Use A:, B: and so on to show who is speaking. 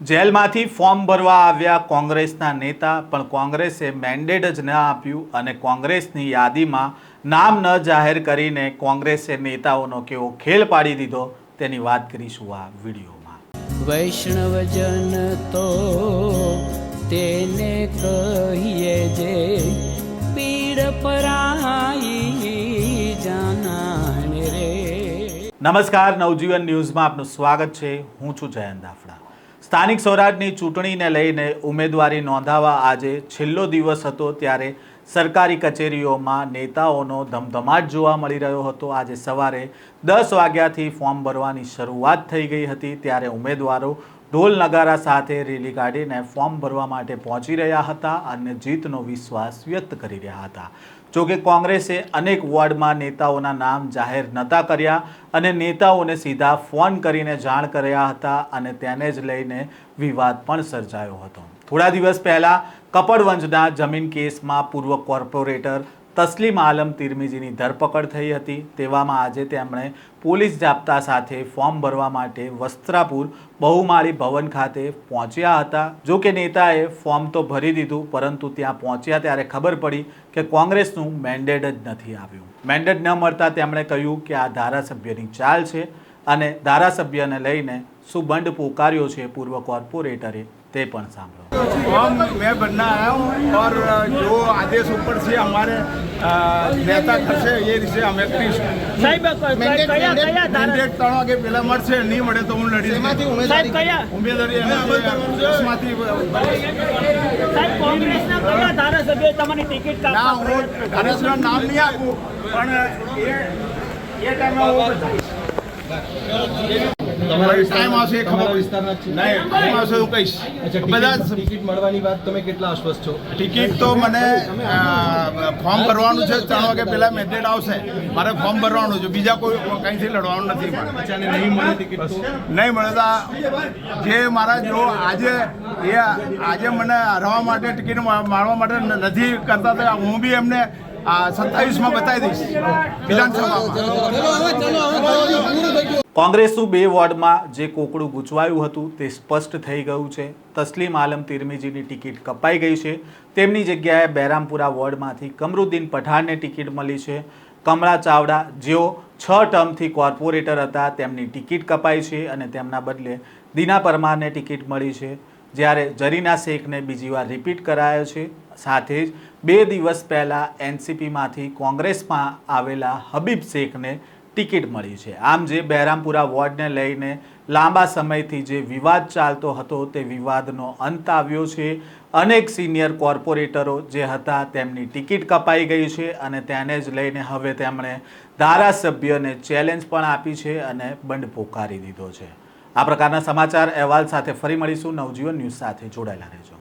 A: જેલમાંથી ફોર્મ ભરવા આવ્યા કોંગ્રેસના નેતા પણ કોંગ્રેસે મેન્ડેટ જ ન આપ્યું અને કોંગ્રેસની યાદીમાં નામ ન જાહેર કરીને કોંગ્રેસે નેતાઓનો કેવો ખેલ પાડી દીધો તેની વાત કરીશું આ વિડીયોમાં।
B: વૈષ્ણવજન તો તેને કહીએ જે પીડ પરાઈ જાનાને રે।
A: નમસ્કાર, નવજીવન ન્યૂઝમાં આપનું સ્વાગત છે। હું છું જયંત દાફડા। સ્થાનિક સ્વરાજની ચૂંટણીને લઈને ઉમેદવારી નોંધાવવા આજે છેલ્લો દિવસ હતો ત્યારે સરકારી કચેરીઓમાં નેતાઓનો ધમધમાટ જોવા મળી રહ્યો હતો। આજે સવારે 10 વાગ્યાથી ફોર્મ ભરવાની શરૂઆત થઈ ગઈ હતી ત્યારે ઉમેદવારો ઢોલ નગારા સાથે રેલી કાઢીને ફોર્મ ભરવા માટે પહોંચી રહ્યા હતા અને જીતનો વિશ્વાસ વ્યક્ત કરી રહ્યા હતા। જોકે કોંગ્રેસે અનેક વોર્ડમાં નેતાઓના નામ જાહેર નહોતા કર્યા અને નેતાઓને સીધા ફોન કરીને જાણ કર્યા હતા અને તેને જ લઈને વિવાદ પણ સર્જાયો હતો। થોડા દિવસ પહેલા કપડવંજના જમીન કેસમાં પૂર્વ કોર્પોરેટર તસ્લીમ આલમ તિરમિજીની ધરપકડ થઈ હતી। તેવામાં આજે તેમણે પોલીસ જાપ્તા સાથે ફોર્મ ભરવા માટે વસ્ત્રાપુર બહુમાળી ભવન ખાતે પહોંચ્યા હતા। જો કે નેતાએ ફોર્મ તો ભરી દીધું પરંતુ ત્યાં પહોંચ્યા ત્યારે ખબર પડી કે કોંગ્રેસનું મેન્ડેટ જ નથી આવ્યું। મેન્ડેટ ન મળતા તેમણે કહ્યું કે આ ધારાસભ્યની ચાલ છે અને ધારાસભ્યને લઈને શું બંધ પોકાર્યો છે પૂર્વ કોર્પોરેટરે તે પણ સાંભળો।
C: हम मैं बनना आया हूँ और जो आदेश ऊपर से हमारे नेता करશે એ રીતે અમે કરીશું। મેન્ડેટ 3 વાગે પહેલા મળશે, નહીં મળે તો હું લડીશ। ઉમેદવારી
D: કોંગ્રેસના કયા ધારાસભ્ય તમારી ટિકિટ
C: ના, હું ધારાસભ્યનું નામ નહીં આપું પણ એ ટાઈમે ટાઈમ આવશે ખબર નહીં આવશે હું કહીશ। બધા
E: ટિકિટ મળવાની વાત તમે કેટલા આશ્વસ્ત છો?
C: ટિકિટ તો મને ફોર્મ ભરવાનું છે, 3 વાગે પહેલા મેન્ડેટ આવશે, મારે ફોર્મ ભરવાનું છે, બીજા કોઈ કંઈથી લડવાનું નથી મારે।
E: નહીં મળે ટિકિટ તો
C: નહીં મળે તો જે મારા જો આજે મને હરાવવા માટે ટિકિટ મારવા માટે નથી કરતા તો હું બી એમને 27માં બતાવી દઈશ વિધાનસભામાં।
A: કોંગ્રેસનું 2 વોર્ડમાં જે કોકડું ગૂંચવાયું હતું તે સ્પષ્ટ થઈ ગયું છે। તસ્લીમ આલમ તિરમિજીની ટિકિટ કપાઈ ગઈ છે। તેમની જગ્યાએ બહેરામપુરા વોર્ડમાંથી કમરુદ્દીન પઠાણને ટિકિટ મળી છે। કમળા ચાવડા જેઓ 6 ટર્મથી કોર્પોરેટર હતા તેમની ટિકિટ કપાઈ છે અને તેમના બદલે દીના પરમારને ટિકિટ મળી છે, જ્યારે જરીના શેખને બીજી વાર રિપીટ કરાયો છે। સાથે જ 2 દિવસ પહેલાં એનસીપીમાંથી કોંગ્રેસમાં આવેલા હબીબ શેખને ટિકિટ મળી છે। આમ જે બહેરામપુરા વોર્ડને લઈને લાંબા સમયથી જે વિવાદ ચાલતો હતો તે વિવાદનો અંત આવ્યો છે। અનેક સિનિયર કોર્પોરેટરો જે હતા તેમની ટિકિટ કપાઈ ગઈ છે અને તેને જ લઈને હવે તેમણે ધારાસભ્યને ચેલેન્જ પણ આપી છે અને બંધ પોકારી દીધો છે। આ પ્રકારના સમાચાર અહેવાલ સાથે ફરી મળીશું। નવજીવન ન્યૂઝ સાથે જોડાયેલા રહેજો।